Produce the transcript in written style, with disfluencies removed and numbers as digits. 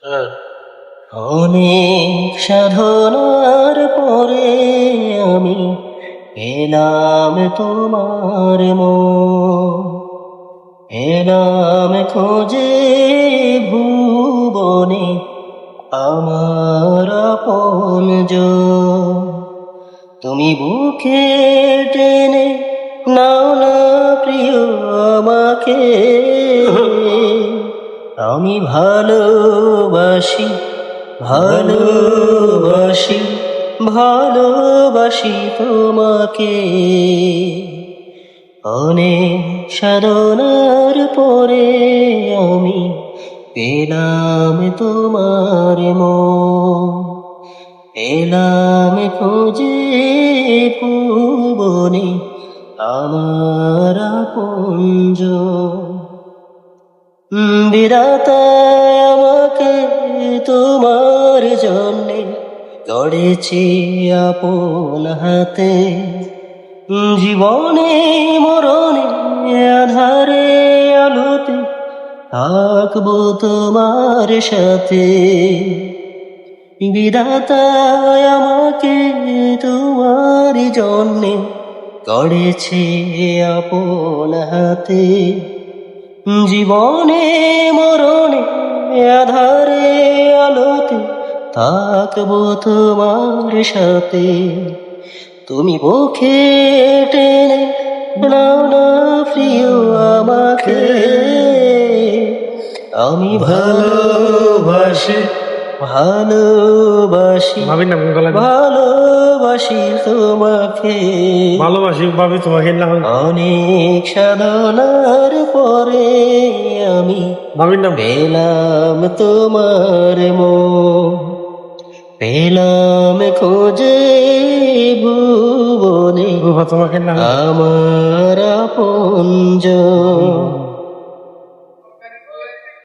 হ্যাঁ। অনেক সাধনার পরে আমি এলাম তোমার এলাম খোঁজে ভুবনে আমার আপনজন। তুমি বুকে টেনে নাও না প্রিয় আমাকে, আমি ভালোবাসি ভালোবাসি ভালোবাসি তোমাকে। অনেক সাধনার পরে আমি পেলাম তোমার এলাম খোঁজে ভুবনে আমার আপনজন। বিধাতা আমাকে তোমার জন্যে গড়েছে আপন হাতে, জীবনে মরণে আধারে আলোতে থাকবো তোমার সাথে। বিধাতা আমাকে তোমার জন্যে গড়েছে আপন হাতে, জীবনে মরণে আধারে আলোতে থাকবো তোমার সাথে। তুমি বুকে টেনে নাও না প্রিয় আমাকে, আমি ভালোবাসি ভালোবাসি ভাবির নাম কোনটা লাগে? ভালোবাসি তোমাকে। ভালোবাসি ভাবি তোমাকে না। অনেক সাধনার পরে আমি ভাবির নাম পেলাম তোমার পেলাম খোঁজে ভুবনে তোমাকে না। আমার আপনজন।